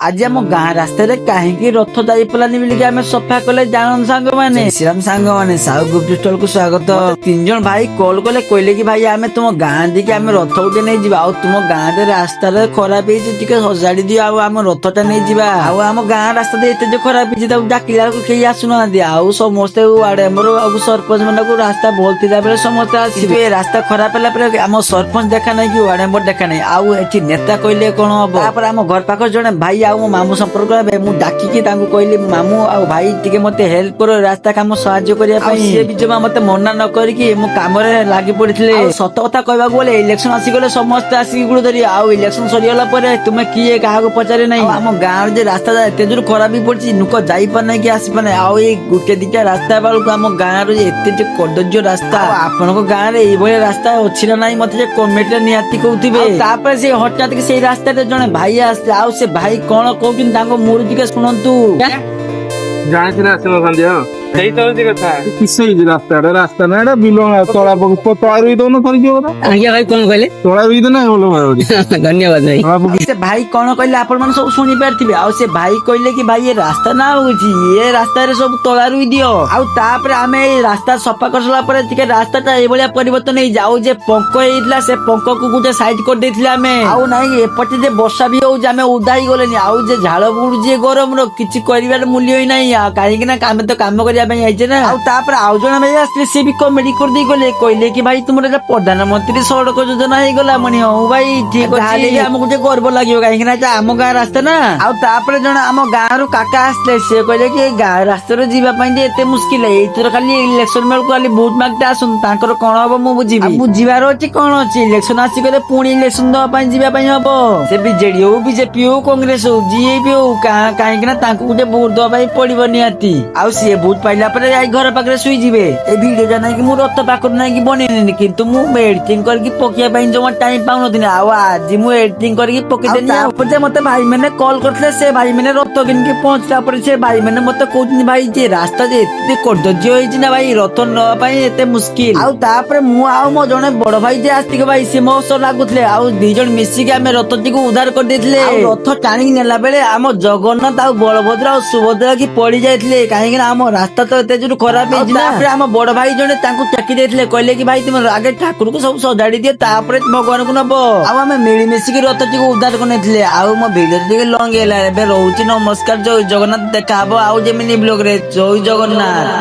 आज आम गाँ रास्ता कहीं रथ जाई पारानी बोलिक आम सफा कले जान सांग मैंने श्रीराम सांग मैंने साहु गुप्त स्टल को स्वागत। तीन जन भाई कॉल कले कहले कि भाई आम तुम गाँ दिखे आम रथ उठे नहीं जावा आ तुम गाँ रास्ता खराब सजाड़ी दियो आम रथटा नहीं जावा आम गाँ रास्ता एत जो खराब डाकिला कहीं आसुना आउ समस्ते आडम्बर आ सरपंच मान को रास्ता भल थी बेले समस्ते आसवे रास्ता खराब है आम सरपंच देखा नहीं कि आडम्बर देखा नहीं आउ नेता कहले कौन हम आम घर पाख जड़े भाई मो मामू संपर्क मु डाकिकी कहली मामू आ भाई टिके मते हेल्प करो रास्ता काम साहाय्य करिया पई से भी जमा मते मना न करिकी मु काम रे लागि पड़िथिले सत कथा कहबा बोले इलेक्शन आसी गले समस्त आसी गुड़ धरी आ इलेक्शन सरियला परे तुमे किए काहा को पचारे नहीं हम गाँव जे रास्ता एते दूर खराब ही पड़छि नुक जाई पर नहीं कि आसी पर आ ए गुटे दिटा रास्ता बालू हम गाँव रे एते जे कदर्य रास्ता आपन को गाँव रे ए भले रास्ता अछि ना नहीं मते जे कमेटी नियाती कहउथिबे तापर से हठात के से रास्ता रे जने भाई आसे आ से भाई कोन कहउकिन ताको मुरु टिके सुनंतु जाने आसना संध्या सही तो कथा किसे रास्ता रास्ता ना एटा बिलो तोला तोला रुई दो ना थरी जो आज्ञा भाई कोन कहले तोला रुई दो ना बोलो भाई धन्यवाद भाई से भाई कोन कहले आपण मन सब सुनी पारथिबे आ से भाई कहले कि भाई ये रास्ता ना होची ये रास्ता रे सब तोला रुई दियो आ तापर आमे ए रास्ता सफा करसला परे टिके रास्ताटा ए भलिया परिवर्तन नै जाऊ जे पंक हेइतला से पंक को गुटे साइड कर देथिले आमे आ नाही एपटे जे वर्षा भी हो जामे उदाई गलेनी आ जे झाळ बुड जे गरम रो किछि करिवार मूल्य ही नाही काहे कि ना काम तो काम करिया भाई आइजे ना आ तापर आउ जण भाई आस्ते से भी कमेडी कर दे गले कहले कि भाई तुमरे प्रधानमंत्री सड़क योजना हे गला मनी हो भाई ठीक अछि हमको जे गर्व लागियो काहे कि ना हम गाँ रास्ता ना आ तापर जण हम गाँ रो काका आस्ते से कहले कि गाँ रास्ता रो जीवा पई जे एते मुश्किल है एथर खाली इलेक्शन मेल खाली वोट मागते आसुन तांकर कोन हबो मु बुझिबी बुझिबार अछि कोन अछि इलेक्शन आसी गले पुणी इलेक्शन दवा पई जीवा पई हबो से बीजेडी हो बीजेपी हो कांग्रेस हो जीएपी हो काहे कि ना तांको जे वोट दवा पई पड़िबो नियाती आ से वोट पाइला परे आई घर पाखरे सुई जिवे ए वीडियो जाना कि मु रथ पाखर नै कि बनेनी किंतु मु एडिटिंग करके पकिया पई जमा टाइम पाउन दिन आ आज मु एडिटिंग करके पके देनी आ ऊपर मते भाई मैंने कॉल करथले से भाई मैंने रथ किन के पहुंचला पर से भाई मैंने मते कहउनी भाई जे रास्ता जे एते कदर्य होई ना भाई रथ न पई एते मुश्किल आ तापर मु आ मो जने बड़ भाई जे आस्तिक भाई से मो सो लागुथले आ दी जण मिसी के हमें रथ को उद्धार कर देथिले आ रथ टाणी नेला बेले हम जगन्नाथ आ बलभद्र आ सुभद्रा की पड़ी जाइथिले काहे कि हम रास्ता तो एते जो खराब है तापर हम बड़ भाई जने तांको टेकी देथिले कहले कि भाई तुम आगे ठाकुर को सब सजाड़ी दियो तापर भगवान को नबो आ हम मिली मिसी के रथ को उद्धार करनेथिले आ मो वीडियो टिके लॉन्ग हेला बे रहउची नमस्कार जय जगन्नाथ देखाबो आ जे मिनी ब्लॉग रे जय जगन्नाथ।